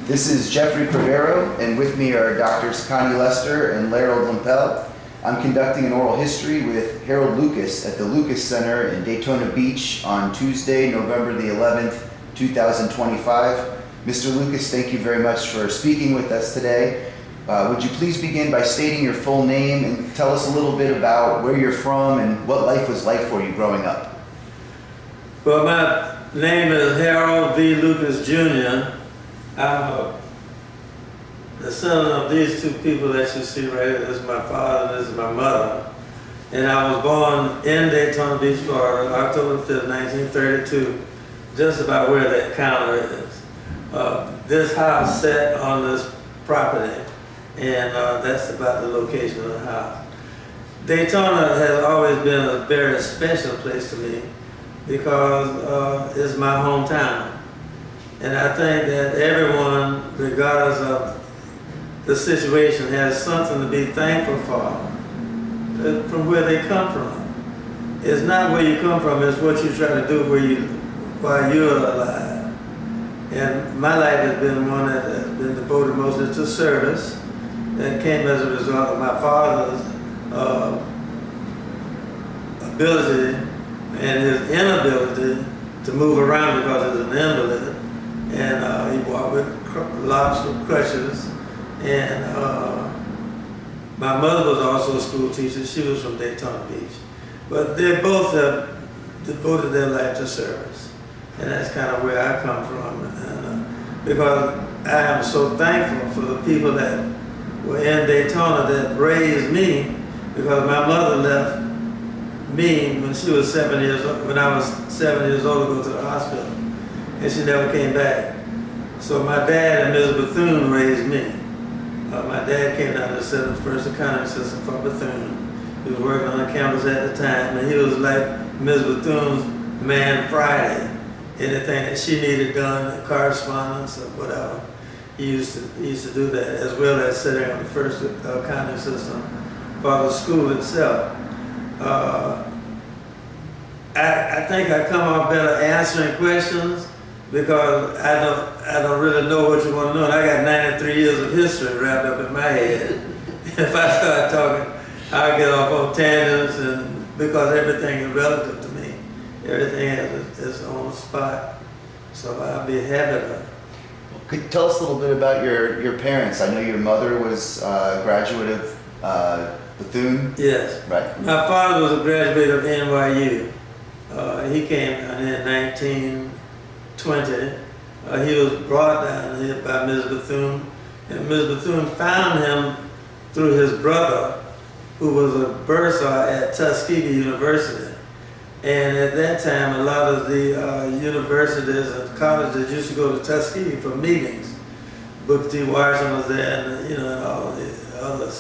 This is Jeffrey Privero, and with me are Doctors Connie Lester and Larold Limpel. I'm conducting an oral history with Harold Lucas at the Lucas Center in Daytona Beach on Tuesday, November the 11th, 2025. Mr. Lucas, thank you very much for speaking with us today. Would you please begin by stating your full name and tell us a little bit about where you're from and what life was like for you growing up? Well, my name is Harold V. Lucas Jr. I'm the son of these two people that you see right here. This is my father and this is my mother. And I was born in Daytona Beach, Florida, October 5th, 1932, just about where that counter is. This house sat on this property, and that's about the location of the house. Daytona has always been a very special place to me because it's my hometown. And I think that everyone, regardless of the situation, has something to be thankful for from where they come from. It's not where you come from, it's what you try to do while you're alive. And my life has been one that has been devoted mostly to service. That came as a result of my father's ability and his inability to move around because he was an invalid. And he walked with lobster crutches. And my mother was also a school teacher. She was from Daytona Beach. But they both have devoted their life to service. And that's kind of where I come from. And, because I am so thankful for the people that were in Daytona that raised me, because my mother left me when she was 7 years old, when I was 7 years old, to go to the hospital. And she never came back. So my dad and Ms. Bethune raised me. My dad came down to set up the first accounting system for Bethune. He was working on the campus at the time, and he was like Ms. Bethune's man Friday. Anything that she needed done, correspondence or whatever, he used to do that, as well as setting up the first accounting system for the school itself. I think I come off better answering questions because I don't really know what you want to know. And I got 93 years of history wrapped up in my head. If I start talking, I'll get off on tangents, and because everything is relative to me. Everything has its own spot. So I'll be happy to. Could you tell us a little bit about your parents? I know your mother was a graduate of Bethune. Yes. Right. My father was a graduate of NYU. He came down here in 1920. He was brought down here by Ms. Bethune, and Ms. Bethune found him through his brother, who was a bursar at Tuskegee University. And at that time, a lot of the universities and colleges used to go to Tuskegee for meetings. Booker T. Washington was there, and and all the other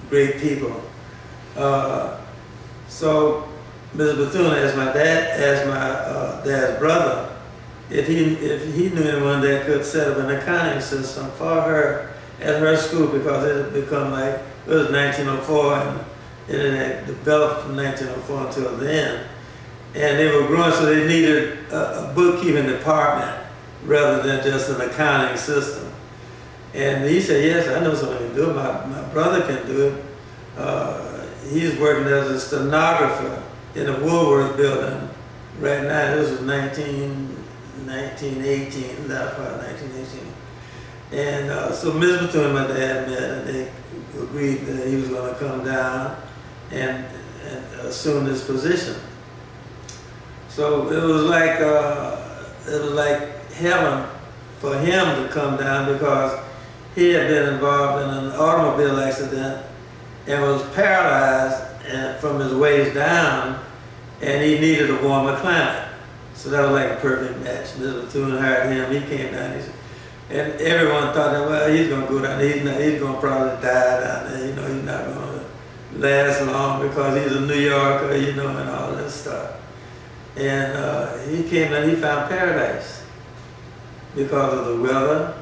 great people. So Ms. Bethune asked my dad's brother if he knew anyone that could set up an accounting system for her at her school, because it had become like, it was 1904, and it had developed from 1904 until then. And they were growing, so they needed a bookkeeping department rather than just an accounting system. And he said, yes, I know someone can do it. My brother can do it. He's working as a stenographer in the Woolworth building right now. This was 1918, that's probably 1918. And so Ms. Bethune and my dad met, and they agreed that he was going to come down and assume this position. So it was like heaven for him to come down, because he had been involved in an automobile accident and was paralyzed from his waist down, and he needed a warmer climate. So that was like a perfect match. Ms. Bethune hired him. He came down, and everyone thought that, well, he's going to go down there. He's going to probably die down there. He's not going to last long because he's a New Yorker, and all this stuff. And he came and he found paradise because of the weather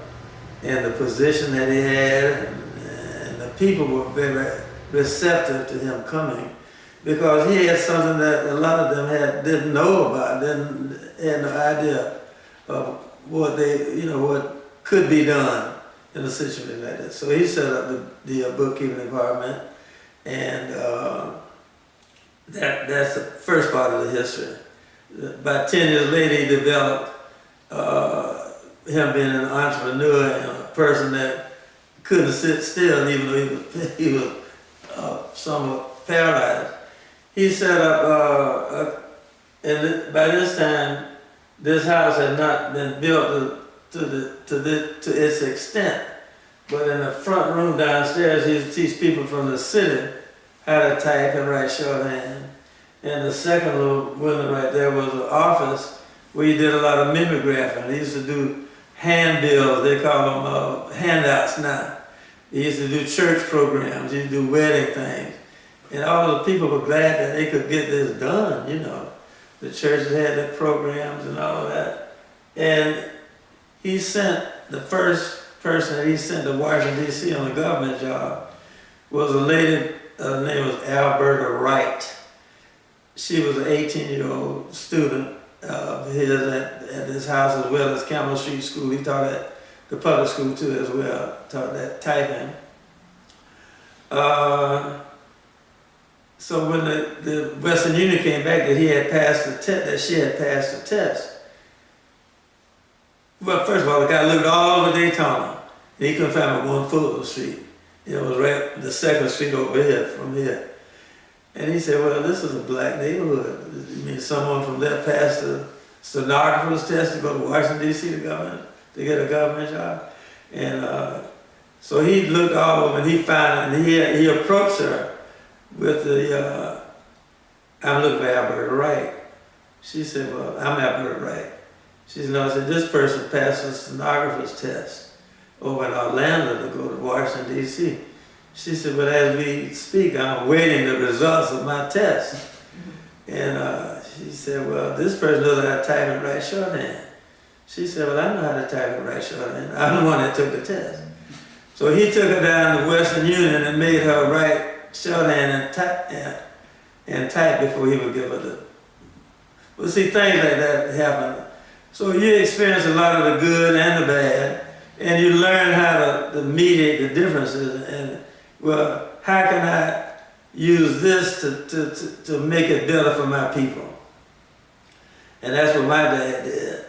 and the position that he had, and the people were very receptive to him coming, because he had something that a lot of them didn't know about, had no idea of what could be done in a situation like that. So he set up the bookkeeping department, and that's the first part of the history. About 10 years later, he developed him being an entrepreneur and a person that couldn't sit still, even though he was somewhat paralyzed. He set up, and by this time, this house had not been built to its extent. But in the front room downstairs, he used to teach people from the city how to type and write shorthand. And the second little window right there was an office where he did a lot of mimeographing. He used to do handbills, they call them handouts now. He used to do church programs, he used to do wedding things. And all the people were glad that they could get this done, you know. The churches had their programs and all of that. And he sent, the first person that he sent to Washington, D.C. on a government job was a lady, her name was Alberta Wright. She was an 18-year-old student of his at this house, as well as Campbell Street School. He taught at the public school too as well, taught that typing. So when the Western Union came back that he had passed the test, that she had passed the test. Well, first of all, the guy looked all over Daytona. And he couldn't find but one Fulton Street. It was right the second street over here, from here. And he said, well, this is a black neighborhood. You mean someone from there passed the stenographer's test to go to Washington, D.C. to get a government job? And so he looked all over and he found it, and he approached her with the, I'm looking for Alberta Wright. She said, well, I'm Alberta Wright. She said, no, I said, this person passed the stenographer's test over in Orlando to go to Washington, D.C. She said, but as we speak, I'm awaiting the results of my test. And she said, well, this person knows how to type and write shorthand. She said, well, I know how to type and write shorthand. I'm the one that took the test. So he took her down to Western Union and made her write shorthand and type before he would give her the... Well, see, things like that happen. So you experience a lot of the good and the bad, and you learn how to mediate the differences. And well, how can I use this to make it better for my people? And that's what my dad did.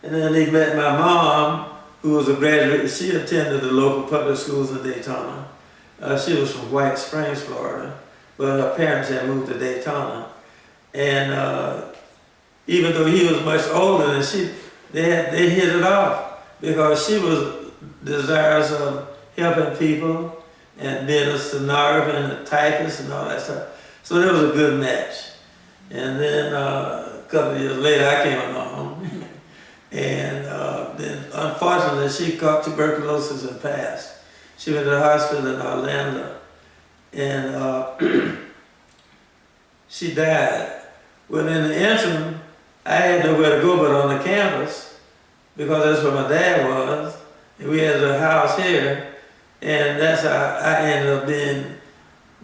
And then he met my mom, who was a graduate. She attended the local public schools in Daytona. She was from White Springs, Florida, but her parents had moved to Daytona. And even though he was much older than she, they hit it off because she was desirous of helping people and being a stenographer and a typist and all that stuff. So there was a good match. And then a couple of years later, I came along. And then unfortunately, she caught tuberculosis and passed. She went to the hospital in Orlando. And she died. Well, in the interim, I had nowhere to go but on the campus because that's where my dad was. And we had a house here. And that's how I ended up being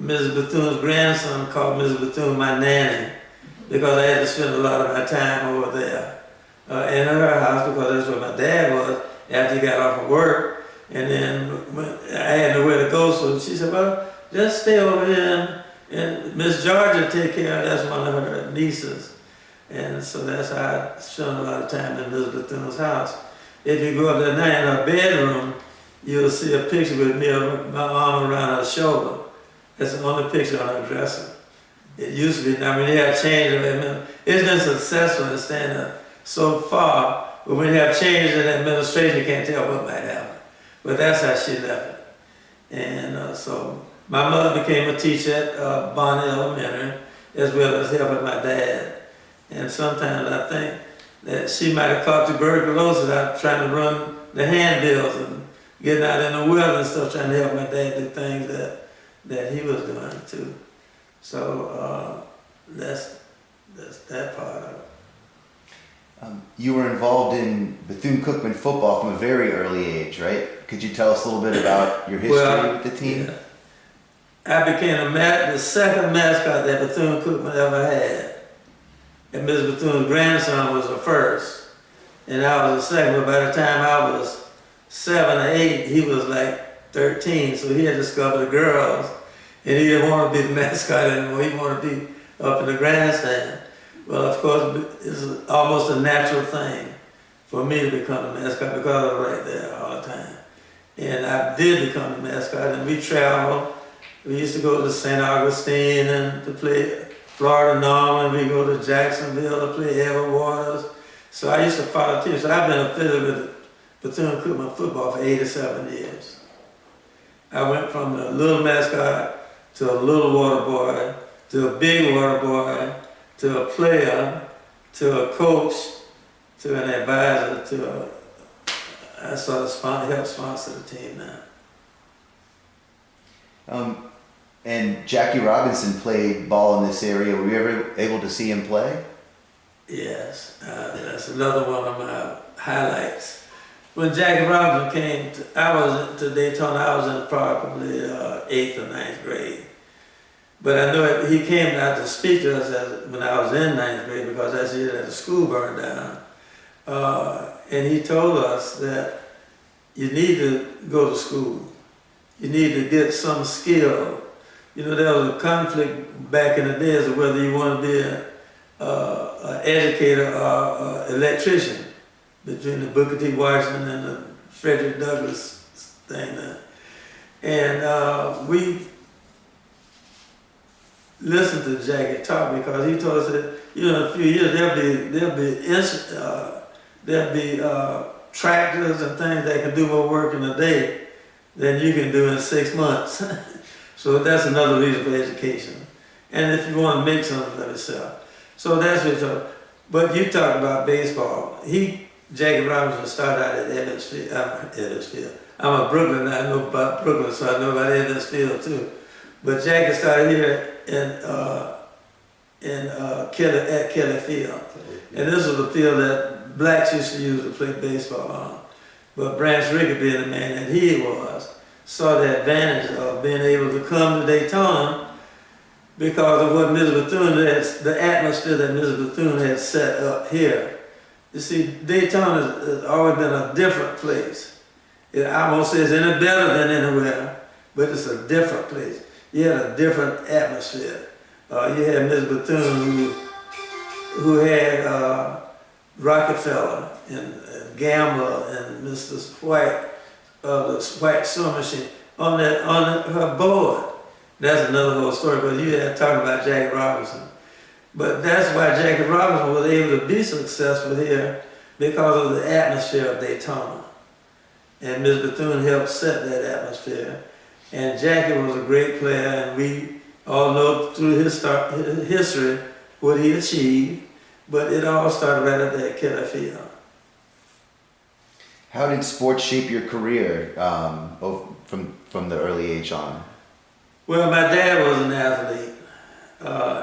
Mrs. Bethune's grandson, called Mrs. Bethune my nanny, because I had to spend a lot of my time over there in her house because that's where my dad was after he got off of work. And then when I had nowhere to go, so she said, well, just stay over here and Miss Georgia take care of, that's one of her nieces. And so that's how I spent a lot of time in Mrs. Bethune's house. If you go up there now in her bedroom, you'll see a picture with me, my arm around her shoulder. That's the only picture on her dresser. It used to be, I mean, they have changed it. It's been successful in staying there so far, but when they have changed in administration, you can't tell what might happen. But that's how she left it. And so my mother became a teacher at Bonnie Elementary, as well as helping my dad. And sometimes I think that she might have caught tuberculosis out trying to run the handbills and getting out in the weather and stuff, trying to help my dad do things that he was doing too. So that's that part of it. You were involved in Bethune-Cookman football from a very early age, right? Could you tell us a little bit about your history with the team? Yeah. I became the second mascot that Bethune-Cookman ever had. And Ms. Bethune's grandson was the first. And I was the second, but by the time I was 7 or 8, he was like 13, so he had discovered the girls, and he didn't want to be the mascot anymore. He wanted to be up in the grandstand. Well, of course, it's almost a natural thing for me to become the mascot because I was right there all the time. And I did become the mascot, and we traveled. We used to go to St. Augustine and to play Florida Norman. We go to Jacksonville to play Edward Waters. So I used to follow teams. So I've been affiliated with Bethune-Cookman football for 87 years. I went from a little mascot to a little water boy, to a big water boy, to a player, to a coach, to an advisor, to I sort of help sponsor the team now. And Jackie Robinson played ball in this area. Were you ever able to see him play? Yes, that's another one of my highlights. When Jackie Robinson came, I was to Daytona. I was in probably 8th or 9th grade. But I know he came out to speak to us when I was in 9th grade because that's the year that the school burned down. And he told us that you need to go to school. You need to get some skill. You know, there was a conflict back in the days of whether you want to be an educator or an electrician between the Booker T. Washington and the Frederick Douglass thing there. And we listened to Jackie talk because he told us that, you know, in a few years there'll be tractors and things that can do more work in a day than you can do in 6 months. So that's another reason for education. And if you want to make something of yourself. So that's what you're talking. But you talk about baseball. Jackie Robinson started out at Evansfield. I'm a Brooklyn, I know about Brooklyn, so I know about Evansfield too. But Jackie started here at Kelly Field. And this was the field that blacks used to use to play baseball on. But Branch Rickey, being the man that he was, saw the advantage of being able to come to Daytona because of what Mrs. Bethune the atmosphere that Mrs. Bethune had set up here. You see, Daytona has always been a different place. I won't say it's any better than anywhere, but it's a different place. You had a different atmosphere. You had Mrs. Bethune who had Rockefeller and Gamble and Mr. White of the White Sewing Machine on her board. That's another whole story, but you had talking about Jackie Robinson. But that's why Jackie Robinson was able to be successful here because of the atmosphere of Daytona. And Ms. Bethune helped set that atmosphere. And Jackie was a great player, and we all know through his history what he achieved, but it all started right up there at Kelly Field. How did sports shape your career from the early age on? Well, my dad was an athlete.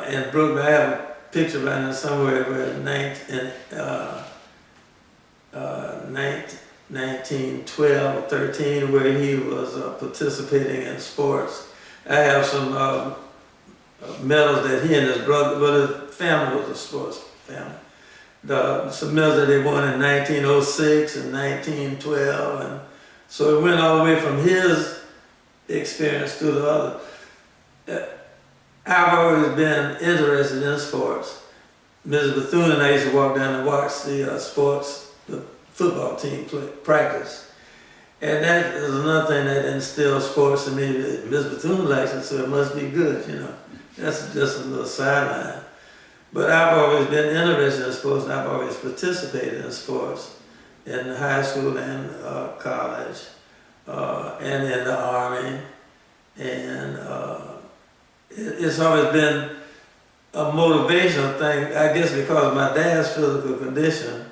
In Brooklyn, I have a picture right now somewhere where in 1912 or 13 where he was participating in sports. I have some medals that he and his brother, well, his family was a sports family. Some medals that they won in 1906 and 1912, and so it went all the way from his experience to the other. I've always been interested in sports. Mrs. Bethune and I used to walk down and watch the football team practice. And that is another thing that instills sports in me. Mrs. Bethune likes it, so it must be good, you know. That's just a little sideline. But I've always been interested in sports, and I've always participated in sports in high school and college, and in the Army. And it's always been a motivational thing, I guess because of my dad's physical condition.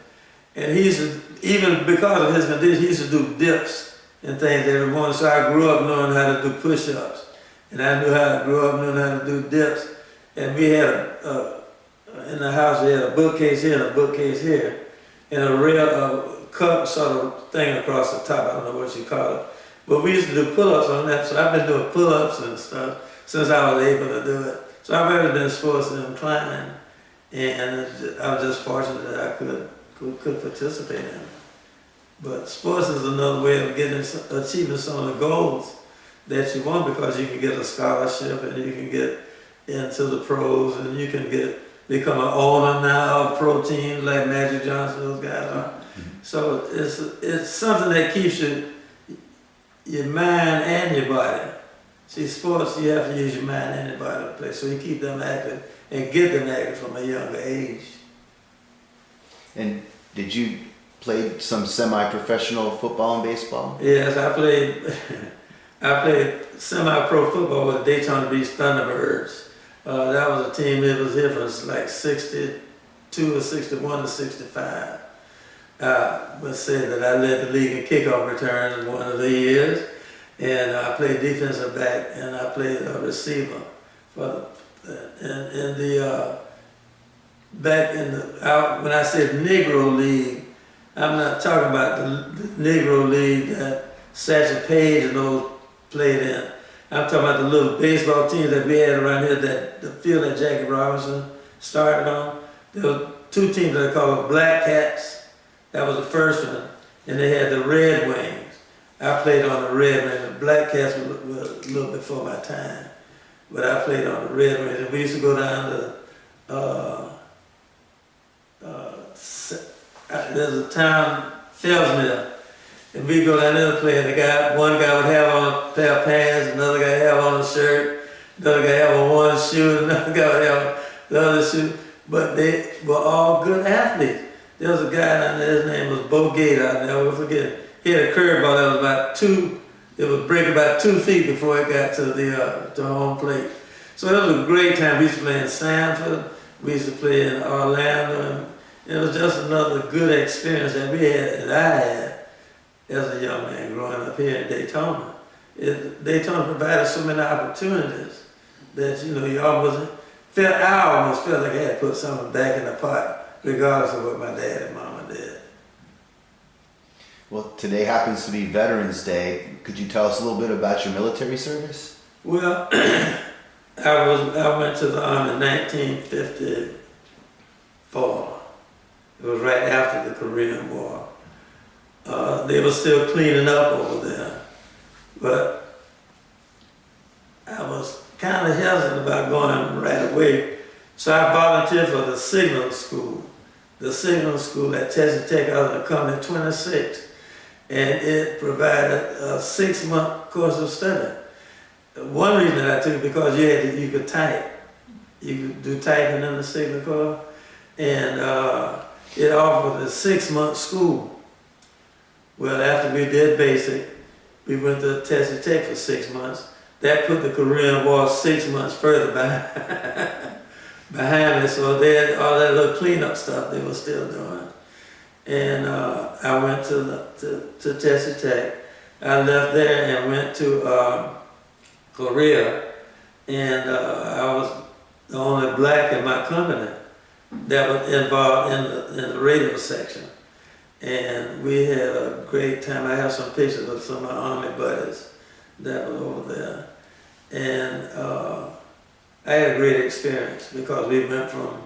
And he used to, even because of his condition, he used to do dips and things every morning. So I grew up knowing how to do push-ups. And I knew how to grow up knowing how to do dips. And we had, in the house, we had a bookcase here and a bookcase here. And a real cup sort of thing across the top. I don't know what you call it. But we used to do pull-ups on that. So I've been doing pull-ups and stuff since I was able to do it. So I've always been sports inclined, and I was just fortunate that I could participate in it. But sports is another way of achieving some of the goals that you want, because you can get a scholarship and you can get into the pros and you can become an owner now of pro teams like Magic Johnson, those guys are. So it's something that keeps your mind and your body. See, sports, you have to use your mind and your body to play, so you keep them active and get them active from a younger age. And did you play some semi-professional football and baseball? Yes, I played semi-pro football with Daytona Beach Thunderbirds. That was a team that was here from like 62 or 61 to 65. Let's say that I led the league in kickoff returns in one of the years, and I played defensive back, and I played a receiver for when I said Negro League, I'm not talking about the Negro League that Satchel Paige and those played in. I'm talking about the little baseball teams that we had around here, that the field that Jackie Robinson started on. There were two teams that are called Black Cats. That was the first one. And they had the Red Wings. I played on the Red Wings. The Black Cats were a little before my time. But I played on the Red Wings. And we used to go down to, there's a town, Fellsmere. And we go down there to play, and one guy would have on a pair of pants, another guy have on a shirt, another guy have on one shoe, another guy would have on the other shoe. But they were all good athletes. There was a guy down there, his name was Bo Gator, I'll never forget. He had a curveball that was it would break about 2 feet before it got to home plate. So it was a great time. We used to play in Sanford, we used to play in Orlando, and it was just another good experience that I had as a young man growing up here in Daytona. Daytona provided so many opportunities that, I almost felt like I had to put something back in the pot, regardless of what my dad and mama did. Well, today happens to be Veterans Day. Could you tell us a little bit about your military service? Well, I went to the Army in 1954. It was right after the Korean War. They were still cleaning up over there, but I was kind of hesitant about going right away. So I volunteered for the signal school. The signal school at Texas Tech, I was in Company 26, and it provided a 6-month course of study. One reason that I took it because you could type. You could do typing in the signal corps, and it offered a 6-month school. Well, after we did basic, we went to Texas Tech for 6 months. That put the Korean War 6 months further behind me, so they had all that little cleanup stuff they were still doing. And I went to Texas Tech. I left there and went to Korea, and I was the only black in my company that was involved in the radio section. And we had a great time. I have some pictures of some of my Army buddies that were over there. And I had a great experience because we went from,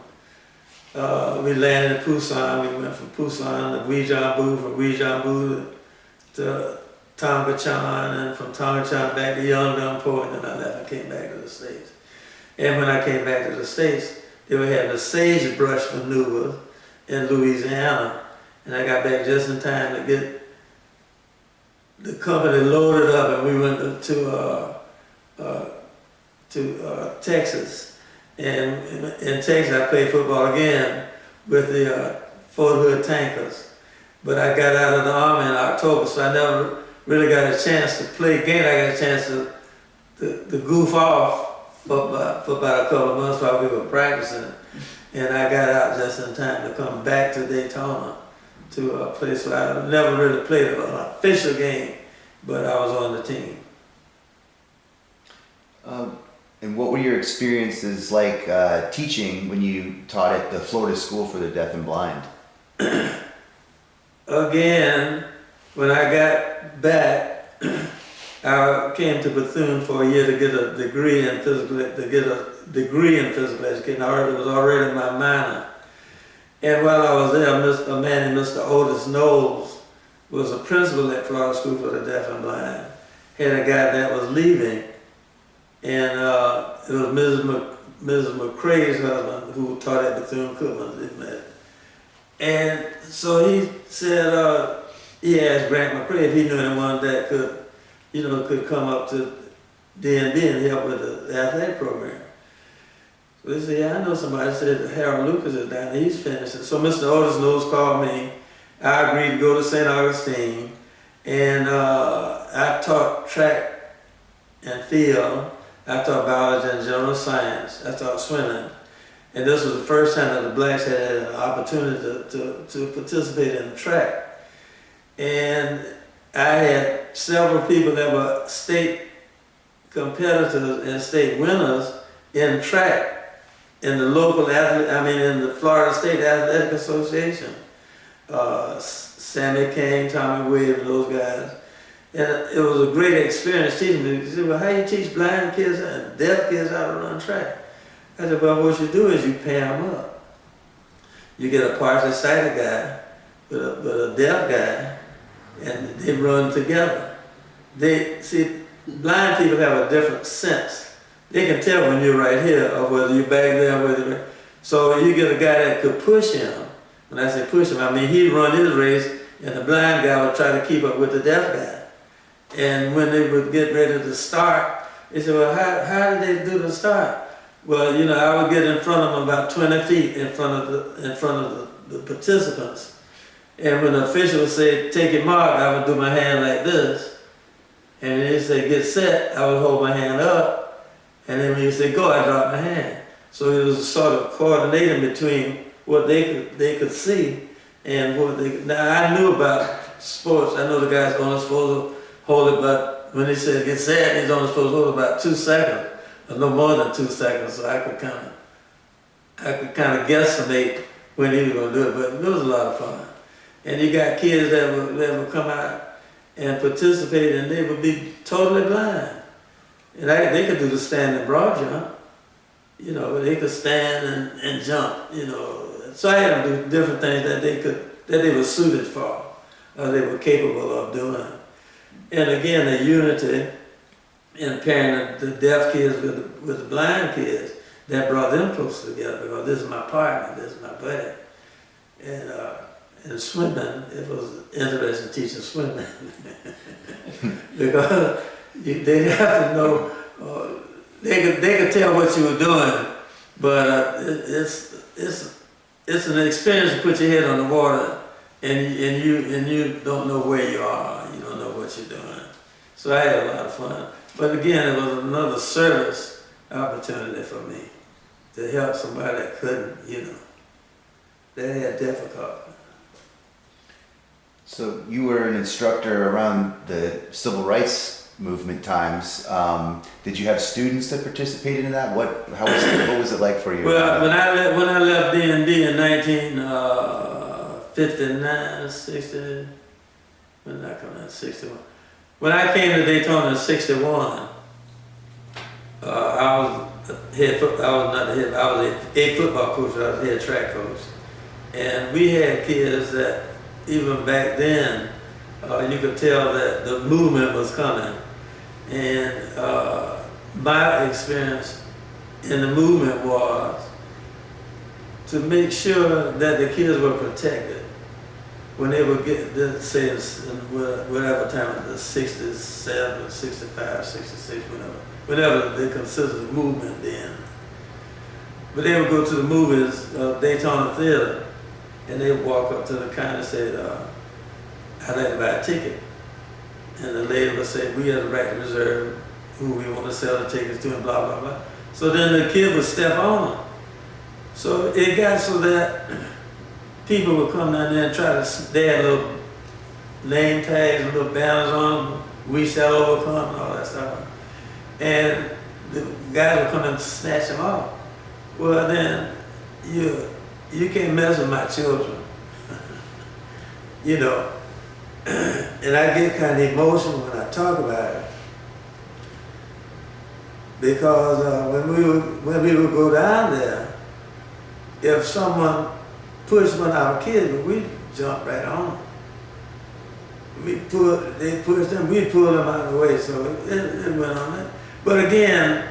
we landed in Busan, we went from Busan to Uijeonbu, from Uijeonbu to Tongkachon, and from Tongkachon back to Yeongdeungpo, and then I left and came back to the States. And when I came back to the States, they were having a sagebrush maneuver in Louisiana. And I got back just in time to get the company loaded up, and we went to Texas. And in Texas, I played football again with the Fort Hood Tankers. But I got out of the Army in October, so I never really got a chance to play again. I got a chance to goof off for about a couple of months while we were practicing. And I got out just in time to come back to Daytona to a place where I never really played an official game, but I was on the team. And what were your experiences like teaching when you taught at the Florida School for the Deaf and Blind? Again, when I got back, I came to Bethune for a year to get a degree in physical education. It was already my minor. And while I was there, a man named Mr. Otis Knowles was a principal at Florida School for the Deaf and Blind. Had a guy that was leaving, and it was Mrs. McCrae's husband who taught at Bethune-Cookman. They met. And so he said, he asked Grant McCrae if he knew anyone that could come up to D&D and help with the athletic program. So he said, yeah, I know somebody. Said Harold Lucas is down there, he's finishing. So Mr. Otis Knowles called me. I agreed to go to St. Augustine, and I taught track and field. I taught biology and general science. I taught swimming. And this was the first time that the blacks had an opportunity to participate in the track. And I had several people that were state competitors and state winners in track in the local in the Florida State Athletic Association. Sammy King, Tommy Williams, those guys. And it was a great experience teaching me. He said, well, how you teach blind kids and deaf kids how to run track? I said, well, what you do is you pair them up. You get a partially sighted guy with a deaf guy, and they run together. Blind people have a different sense. They can tell when you're right here or whether you're back there or whether you're... So you get a guy that could push him. When I say push him, I mean he'd run his race and the blind guy would try to keep up with the deaf guy. And when they would get ready to start, they said, well, how did they do the start? Well, I would get in front of them about 20 feet in front of the participants. And when the official would say, take your mark, I would do my hand like this. And when they say, get set, I would hold my hand up. And then when you say, go, I drop my hand. So it was a sort of coordinating between what they could see and what they could. Now, I knew about sports. I know the guy's only supposed to hold it, but when he said get set, he's only supposed to hold it about 2 seconds, or no more than 2 seconds, so I could kind of guesstimate when he was going to do it, but it was a lot of fun. And you got kids that would come out and participate, and they would be totally blind. And they could do the standing broad jump. They could stand and jump, So I had them do different things that they were suited for, or they were capable of doing. And again, the unity in pairing the deaf kids with the blind kids, that brought them closer together, because this is my partner, this is my buddy. And swimming, it was interesting teaching swimming. Because they have to know, they could tell what you were doing, but it's an experience to put your head on the water and you don't know where you are, you don't know what you're doing. So I had a lot of fun. But again, it was another service opportunity for me to help somebody that couldn't, that had difficulty. So you were an instructor around the civil rights movement times. Did you have students that participated in that? What was it like for you? Well, when I left D&D in 1959, 60, when did I come out? 61. When I came to Daytona in 61, I was a football coach. I was a head track coach, and we had kids that even back then you could tell that the movement was coming. And my experience in the movement was to make sure that the kids were protected when they would get, say, whatever time, the 67, 65, 66, whatever they considered the movement then. But they would go to the movies, Daytona Theater, and they would walk up to the counter and say, I'd like to buy a ticket. And the lady would say, we have the right to reserve who we want to sell the tickets to, and blah, blah, blah. So then the kid would step on them. So it got so that people would come down there and try to, they had little name tags and little banners on them, we shall overcome and all that stuff. And the guys would come and snatch them off. Well then, you can't mess with my children. And I get kind of emotional when I talk about it, because when we would go down there, if someone pushed one of our kids, we'd jump right on them. they pushed them, we pulled them out of the way, so it went on it. But again,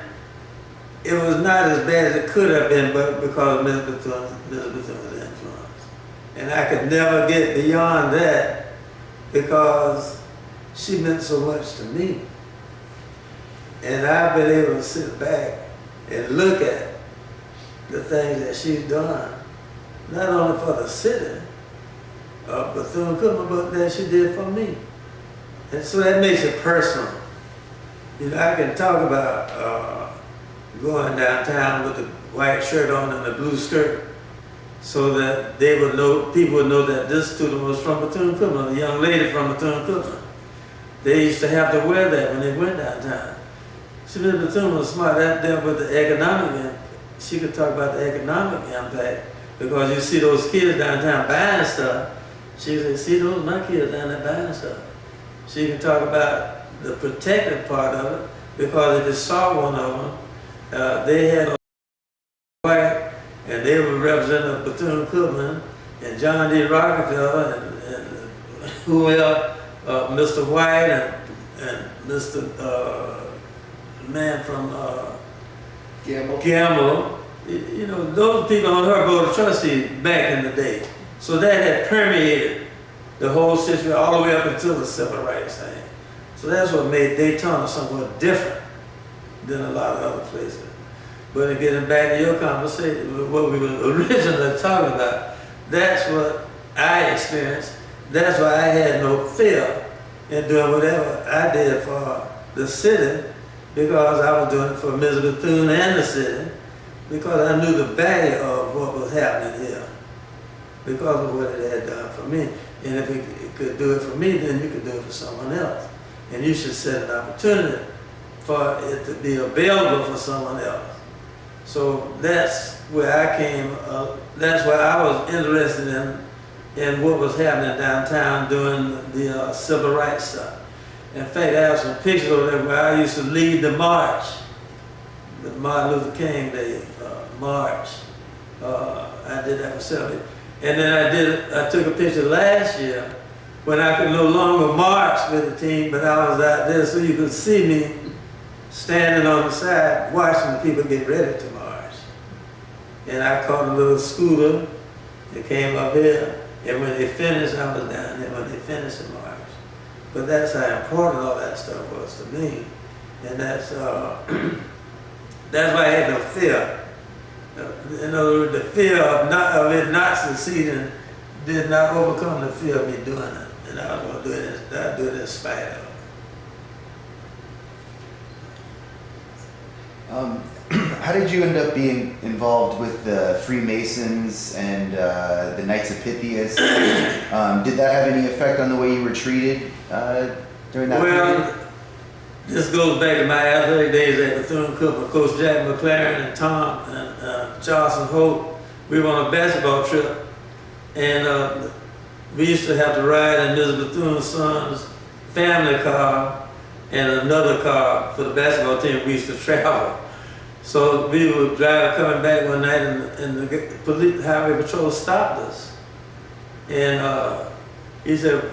it was not as bad as it could have been, but because of Mrs. Bethune's influence. And I could never get beyond that because she meant so much to me. And I've been able to sit back and look at the things that she's done, not only for the city of Bethune-Cookman, but that she did for me. And so that makes it personal. You know, I can talk about going downtown with the white shirt on and the blue skirt so that they would know, people would know that this student was from Bethune-Cookman, a young lady from Bethune-Cookman. They used to have to wear that when they went downtown. She Miss Bethune was smart. That dealt with the economic, she could talk about the economic impact because you see those kids downtown buying stuff. She said, see those my kids down there buying stuff. She can talk about the protective part of it because if you saw one of them, they had a white and they were representing Bethune-Cookman and John D. Rockefeller and who else, Mr. White and Mr. Man from Gamble. You know, those people on her board of trustees back in the day. So that had permeated the whole situation all the way up until the civil rights thing. So that's what made Daytona somewhat different than a lot of other places. But in getting back to your conversation, what we were originally talking about, that's what I experienced. That's why I had no fear in doing whatever I did for the city because I was doing it for Ms. Bethune and the city because I knew the value of what was happening here because of what it had done for me. And if it could do it for me, then you could do it for someone else. And you should set an opportunity for it to be available for someone else. So that's where I came, that's why I was interested in what was happening downtown during the civil rights stuff. In fact, I have some pictures over there where I used to lead the march, the Martin Luther King Day march. I did that for several years. And then I took a picture last year when I could no longer march with the team, but I was out there so you could see me standing on the side watching the people get ready to march. And I caught a little scooter that came up here, and when they finished, I was down there when they finished the march. But that's how important all that stuff was to me. And that's why I had no fear. In other words, the fear of it not succeeding did not overcome the fear of me doing it. And I was going to do it, I'd do it in spite of. How did you end up being involved with the Freemasons and the Knights of Pythias? Did that have any effect on the way you were treated during that period? This goes back to my athletic days at Bethune-Cookman. Coach Jack McLaren and Tom and Charleston Hope, we were on a basketball trip, and we used to have to ride in Ms. Bethune's son's family car and another car for the basketball team. We used to travel. So we were driving coming back one night, and the police highway patrol stopped us, and he said,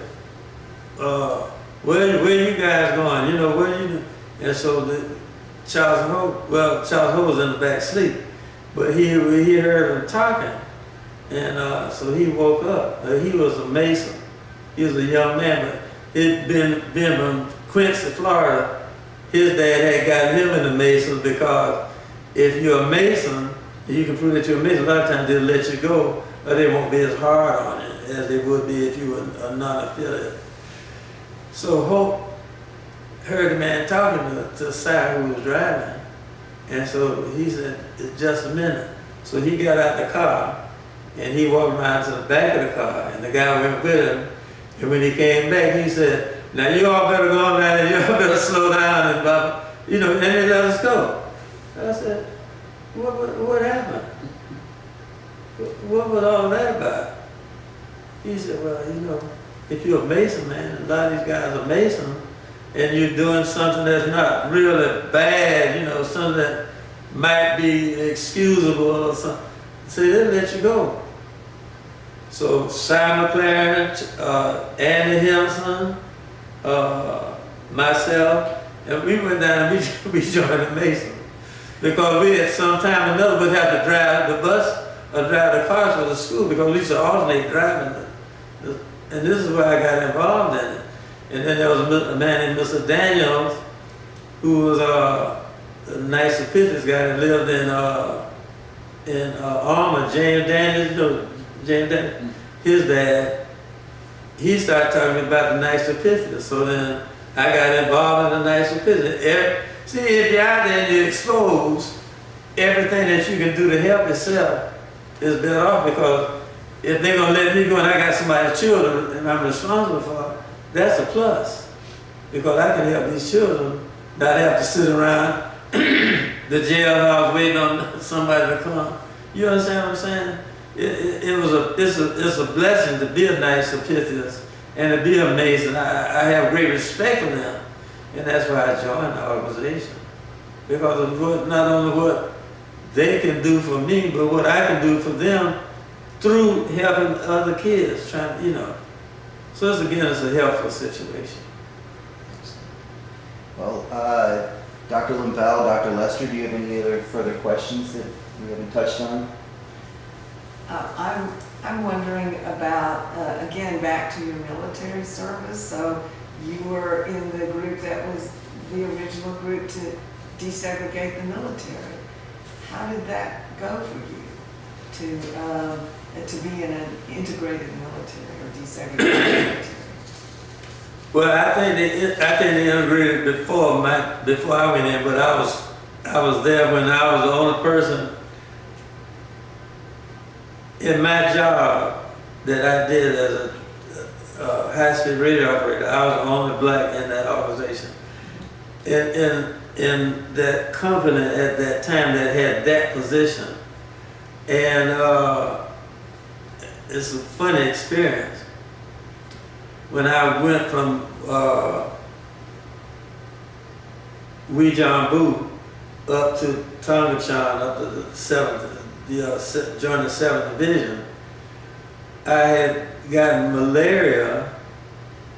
where you guys going? You know, where you? And so Charles Hope was in the back sleep, but he heard him talking, and so he woke up. He was a Mason. He was a young man, but he'd been from Quincy, Florida. His dad had gotten him into Masons because if you're a Mason, you can prove that you're a Mason. A lot of times they'll let you go, or they won't be as hard on you as they would be if you were a non-affiliate. So Hope heard the man talking to the side who was driving, and so he said, "It's just a minute." So he got out the car, and he walked around to the back of the car, and the guy went with him. And when he came back, he said, "Now you all better go on down, and you all better slow down," and blah, you know, and they let us go. I said, what happened? What was all that about? He said, well, you know, if you're a Mason, man, a lot of these guys are Masons, and you're doing something that's not really bad, you know, something that might be excusable or something, so they'll let you go. So Cy McLaren, Andy Henson, myself, and we went down and we joined the Masons. Because we at some time or another would have to drive the bus or drive the cars for the school because we used to alternate driving and this is where I got involved in it. And then there was a man named Mr. Daniels who was a nice Epiphany guy that lived in Armour. James Daniels, you know, James Daniels, his dad, he started talking about the nice Epiphany. So then I got involved in the nice Epiphany. See, if you're out there and you expose everything that you can do to help yourself, is better off because if they're going to let me go and I got somebody's children and I'm responsible for, that's a plus. Because I can help these children not have to sit around the jailhouse waiting on somebody to come. You understand what I'm saying? It's a blessing to be a nice Epiphanius and to be amazing. I have great respect for them. And that's why I joined the organization. Because of not only what they can do for me, but what I can do for them through helping other kids, trying, you know. So it's a helpful situation. Well, Dr. Limpel, Dr. Lester, do you have any other further questions that we haven't touched on? I'm wondering about, again, back to your military service. So you were in the group that was the original group to desegregate the military. How did that go for you to be in an integrated military or desegregated military? Well, I think they integrated before I went in, but I was there when I was the only person in my job that I did as a high-speed radio operator. I was the only black in that organization. In that company at that time that had that position. And it's a funny experience. When I went from John Boo up to Tongachan, up to the 7th, joined the 7th Division, I had gotten malaria.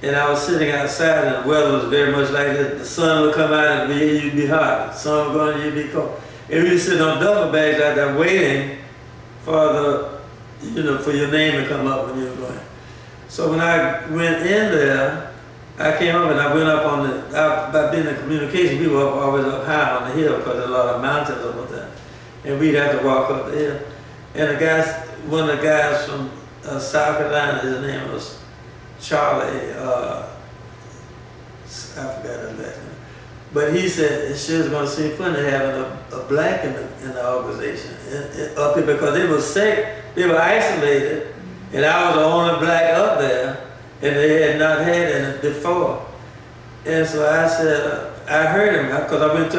And I was sitting outside and the weather was very much like this. The sun would come out and you'd be hot. The sun would go and you'd be cold. And we were sitting on duffel bags out there waiting for for your name to come up when you were going. So when I went in there, I came up and I went up on by being in communication, we were always up high on the hill because there are a lot of mountains over there. And we'd have to walk up the hill. And one of the guys from South Carolina, his name was Charlie, I forgot his last name, but he said it sure is going to seem funny having a black in the organization up here because they were sick, they were isolated, and I was the only black up there, and they had not had it before. And so I said, I heard him because I was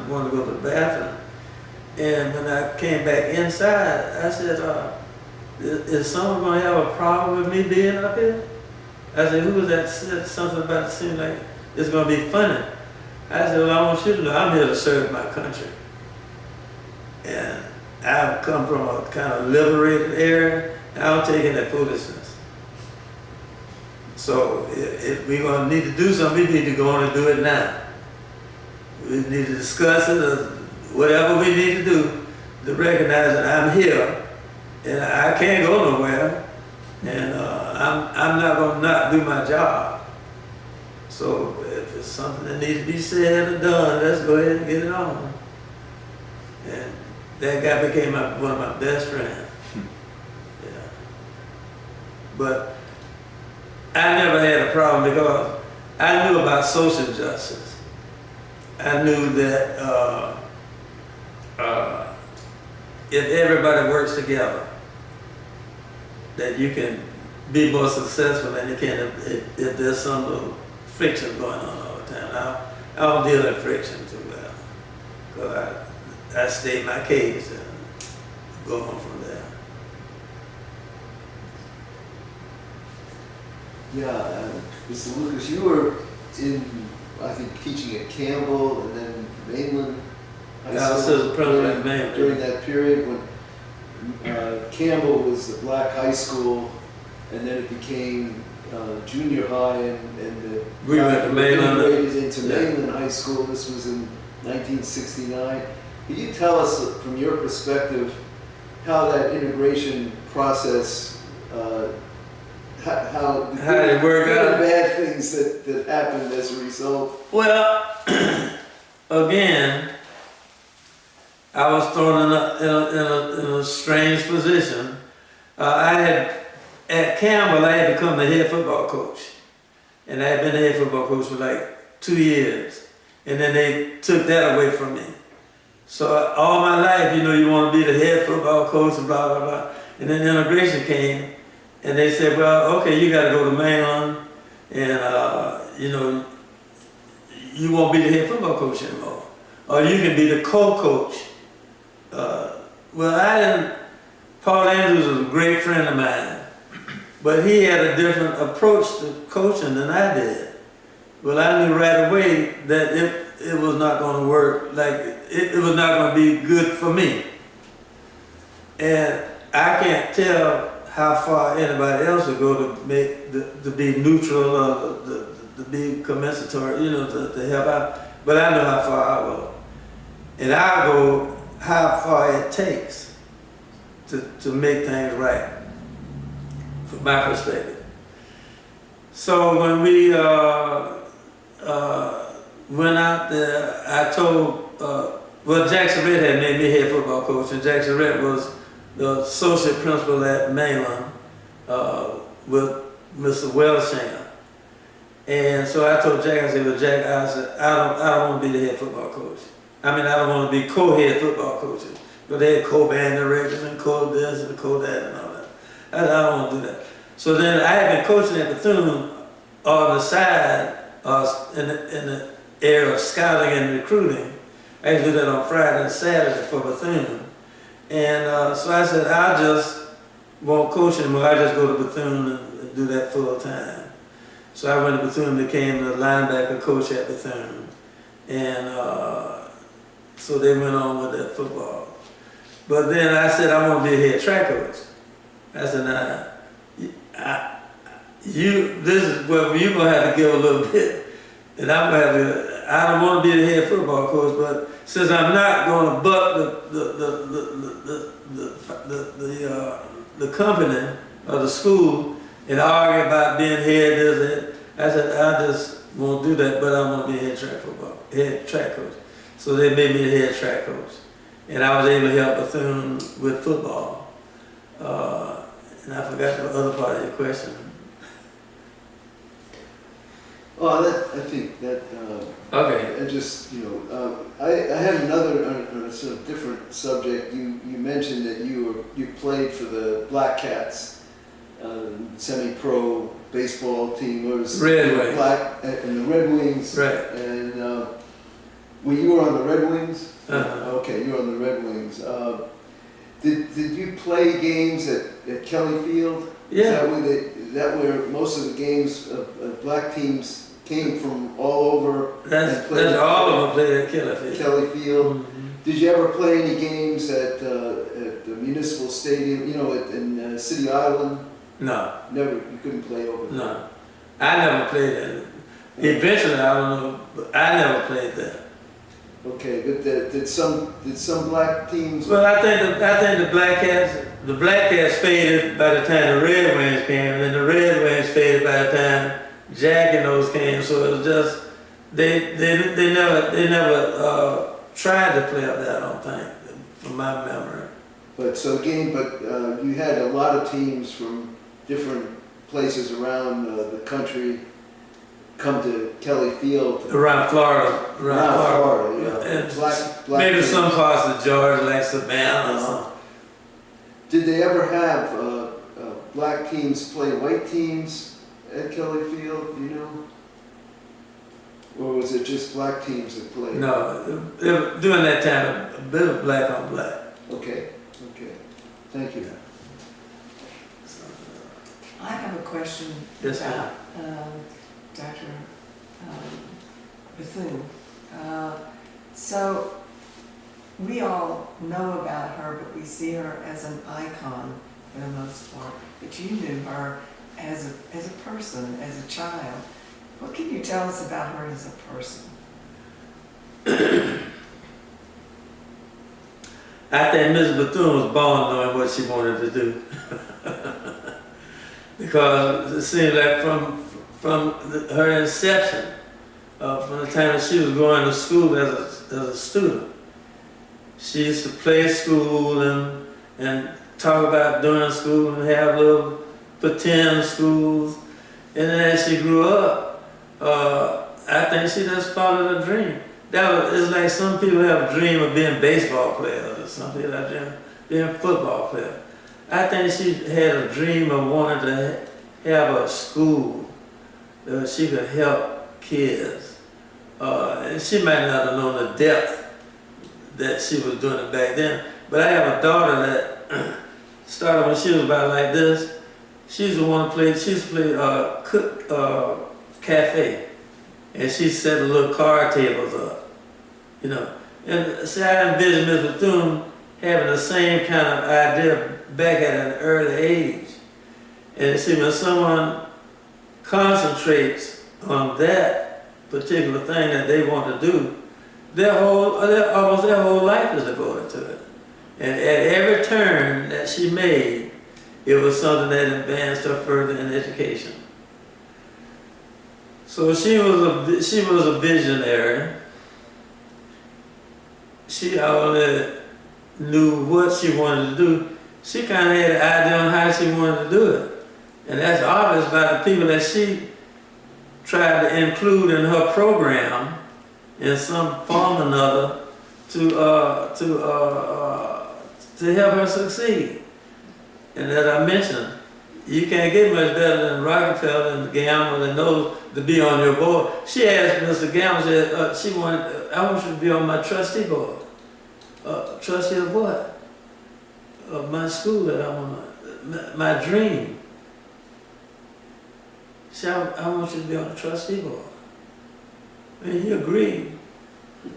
going to go to the bathroom, and when I came back inside, I said, is someone going to have a problem with me being up here? I said, who was that said something about it seemed like it's going to be funny? I said, well, I want you to know I'm here to serve my country. And I've come from a kind of liberated area, and I don't take in that foolishness. So if we're going to need to do something, we need to go on and do it now. We need to discuss it, or whatever we need to do to recognize that I'm here, and I can't go nowhere. And I'm not going to not do my job. So if it's something that needs to be said or done, let's go ahead and get it on. And that guy became one of my best friends. Yeah. But I never had a problem because I knew about social justice. I knew that if everybody works together, that you can be more successful than you can if there's some little friction going on all the time. I don't deal in friction too well, because I state my case and go on from there. Yeah, Mr. Lucas, you were I think, teaching at Campbell and then Mainland. I was the president of Mainland. During that period when Campbell was the black high school, and then it became junior high and the We went to Mainland. integrated into Yeah. Mainland High School. This was in 1969. Can you tell us from your perspective how that integration process, how the How it worked good and out? bad things that happened as a result? Well, again, I was thrown in a strange position. At Campbell, I had become the head football coach. And I had been the head football coach for like 2 years. And then they took that away from me. So all my life, you want to be the head football coach and blah, blah, blah. And then integration came and they said, well, okay, you got to go to Mainland and, you won't be the head football coach anymore. Or you can be the co-coach. Paul Andrews was a great friend of mine, but he had a different approach to coaching than I did. Well, I knew right away that it was not going to work, like it was not going to be good for me. And I can't tell how far anybody else would go to be neutral or to be commensurate, to help out. But I know how far I go. And I go how far it takes to make things right, from my perspective. So when we went out there, I told, Jackson Red had made me head football coach, and Jackson Red was the associate principal at Mainland with Mr. Wellsham. And so I told Jack, I said, well, Jack, I don't want to be the head football coach. I don't want to be co-head football coaches. But they had co-band directors and co-this and co-that and all that. I don't want to do that. So then I had been coaching at Bethune on the side in the area of scouting and recruiting. I used to do that on Friday and Saturday for Bethune. And so I said, I just won't coach anymore. I just go to Bethune and do that full time. So I went to Bethune and became the linebacker coach at Bethune. And so they went on with that football. But then I said, I want to be a head track coach. I said, this is where you're going to have to give a little bit. And I'm going to have to, I don't want to be the head football coach, but since I'm not going to buck the company or the school and argue about being head, I said, I just won't do that, but I want to be a head track coach. So they made me a head track coach. And I was able to help Bethune with football. And I forgot the other part of your question. Oh, I think that, Okay. I just, I had another, on a sort of different subject. You mentioned that you played for the Black Cats, semi-pro baseball team. It was Red Wings. And the Red Wings. Right. And you were on the Red Wings? Uh-huh. Okay, you were on the Red Wings. Did you play games at Kelly Field? Yeah. Is that where most of the games of black teams came from all over? That's all of them played at Kelly Field. Mm-hmm. Did you ever play any games at the Municipal Stadium, in City Island? No. Never, you couldn't play over there? No. I never played there. Eventually, I don't know, but I never played there. Okay, but did some black teams? Well, I think the Black Cats faded by the time the Red Wings came, and then the Red Wings faded by the time Jack and those came. So it was just they never tried to play up there. I don't think, from my memory. But you had a lot of teams from different places around the country come to Kelly Field. Around Florida. Around Florida, yeah. And Black maybe teams. some parts of Georgia, like Savannah or something. Did they ever have black teams play white teams at Kelly Field, do you know? Or was it just black teams that played? No, during that time, a bit of black on black. Okay. Thank you. I have a question Yes, about Dr. Bethune. So we all know about her, but we see her as an icon for the most part. But you knew her as a person, as a child. What can you tell us about her as a person? I think Ms. Bethune was born knowing what she wanted to do. Because it seems like from her inception, from the time that she was going to school as a student, she used to play school and talk about doing school and have little pretend schools. And then as she grew up, I think she just followed her dream. It's like some people have a dream of being baseball players or something like that, being football players. I think she had a dream of wanting to have a school that she could help kids. And she might not have known the depth that she was doing it back then. But I have a daughter that started when she was about like this. She used to play cook cafe. And she set the little card tables up, you know. And see, I envision Ms. Bethune having the same kind of idea back at an early age. And see, when someone concentrates on that particular thing that they want to do, almost their whole life is devoted to it. And at every turn that she made, it was something that advanced her further in education. So she was a visionary. She only knew what she wanted to do. She kind of had an idea on how she wanted to do it. And that's obvious by the people that she tried to include in her program in some form or another to help her succeed. And as I mentioned, you can't get much better than Rockefeller and Gamble and those to be on your board. She asked Mr. Gamble, I want you to be on my trustee board. Trustee of what? Of my school that I want, my dream. She said, I want you to be on the trustee board. And he agreed.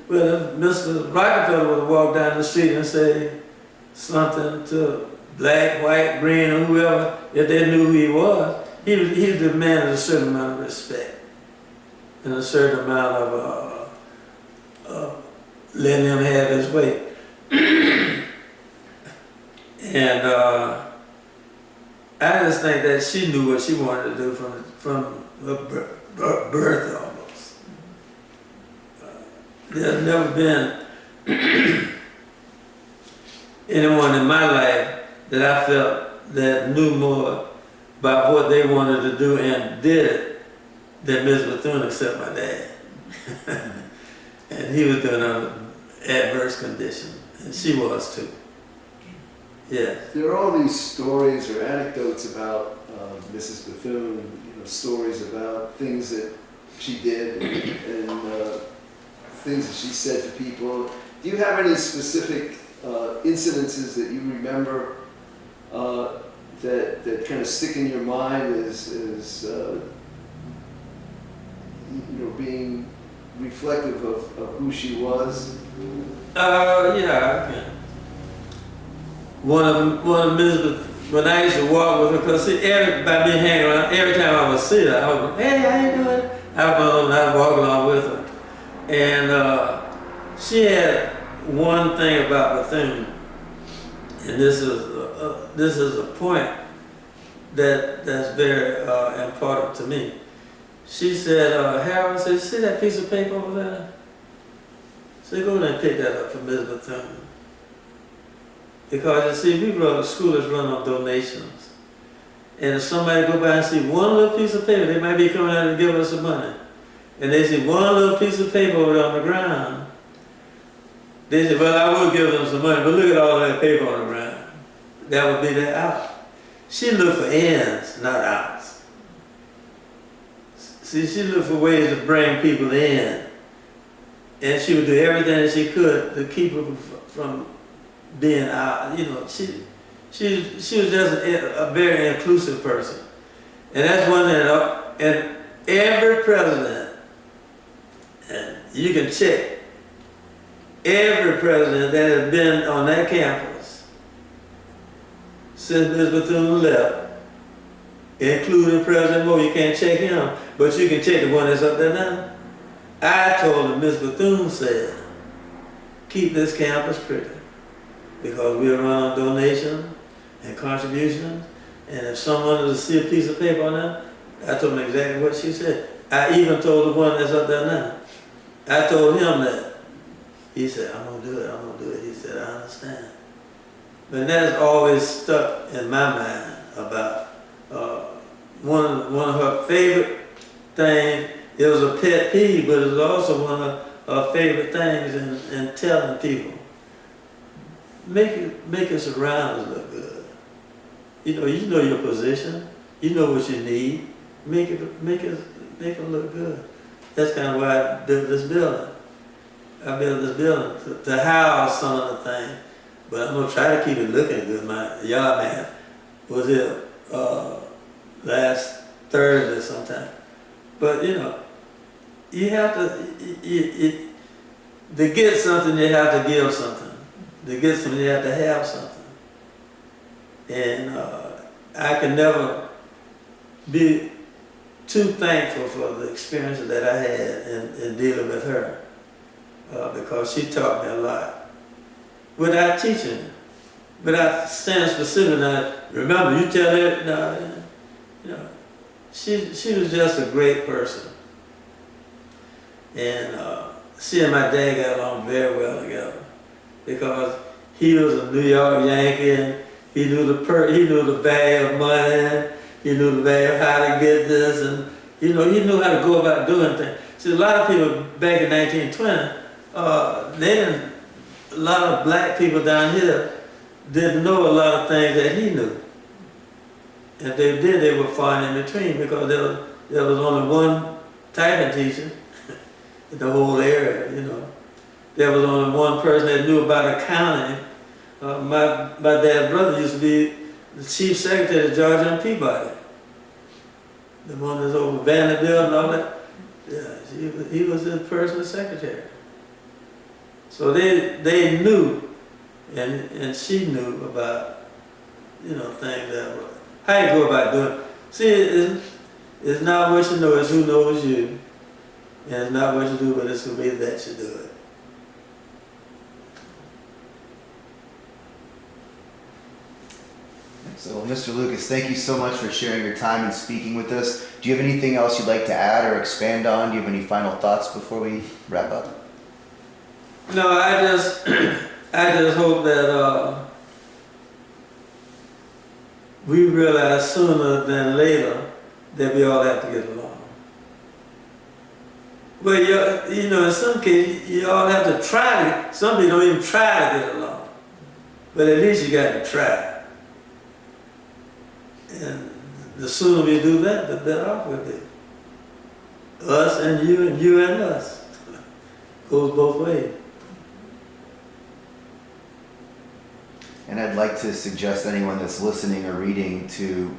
Well, if Mr. Rockefeller would have walked down the street and said something to black, white, green, or whoever, if they knew who he was, he demanded a certain amount of respect and a certain amount of letting him have his way. And I just think that she knew what she wanted to do from her birth almost. There's never been anyone in my life that I felt that knew more about what they wanted to do and did it than Ms. Bethune, except my dad. And he was doing it under adverse conditions, and she was too. Yes. There are all these stories or anecdotes about Mrs. Bethune, stories about things that she did and things that she said to people. Do you have any specific incidences that you remember that kind of stick in your mind as being reflective of who she was? Yeah, I can. One of Ms. when I used to walk with her, because by me hanging around, every time I would see her, I would go, hey, how you doing? I'd walk along with her. And she had one thing about Bethune, and this is a point that's very important to me. She said, Harold said, see that piece of paper over there? So go there and pick that up for Ms. Bethune. Because you see, school is run on donations. And if somebody go by and see one little piece of paper, they might be coming out to give us some money. And they see one little piece of paper over there on the ground. They say, well, I will give them some money, but look at all that paper on the ground. That would be their out. She looked for ends, not outs. See, she looked for ways to bring people in. And she would do everything that she could to keep them from being out. She was just a very inclusive person. And that's one thing, and every president, and you can check, every president that has been on that campus since Ms. Bethune left including President Moore. You can't check him, but you can check the one that's up there now. I told him, Ms. Bethune said, keep this campus pretty, because we run on donations and contributions, and if someone was to see a piece of paper on that, I told him exactly what she said. I even told the one that's up there now. I told him that. He said, I'm gonna do it, I'm gonna do it. He said, I understand. But that's always stuck in my mind about one of her favorite things. It was a pet peeve, but it was also one of her favorite things in telling people. Make your surroundings look good. You know your position. You know what you need. Make it look good. That's kind of why I built this building. I built this building to house some of the things, but I'm gonna try to keep it looking good. My yard man was here last Thursday sometime. But you have to get something, you have to give something. To get something, you have to have something. And I can never be too thankful for the experiences that I had in dealing with her, because she taught me a lot without teaching, without saying specifically. Now, remember, you tell her, she was just a great person, and she and my dad got along very well together, because he was a New York Yankee, and he knew the value of money. He knew the value of how to get this, and he knew how to go about doing things. See, a lot of people back in 1920, a lot of black people down here didn't know a lot of things that he knew. If they did, they were far in between, because there was only one typing teacher in the whole area. There was only one person that knew about accounting. My dad's brother used to be the chief secretary of George M. Peabody, the one that's over Vanderbilt and all that. Yeah, he was his personal secretary. So they knew, and she knew about things that were how you go about doing it. See, it's not what you know, it's who knows you, and it's not what you do, but it's the way that you do it. So, Mr. Lucas, thank you so much for sharing your time and speaking with us. Do you have anything else you'd like to add or expand on? Do you have any final thoughts before we wrap up? No, I just hope that we realize sooner than later that we all have to get along. Well, in some cases, you all have to try some people don't even try to get along. But at least you got to try. And the sooner we do that, the better off we'll be. Us and you and us. Goes both ways. And I'd like to suggest anyone that's listening or reading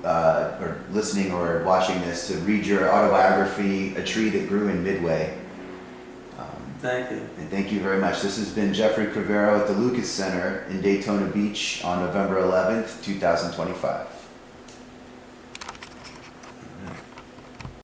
or listening or watching this to read your autobiography, A Tree That Grew in Midway. Thank you. And thank you very much. This has been Jeffrey Crivero at the Lucas Center in Daytona Beach on November 11th, 2025.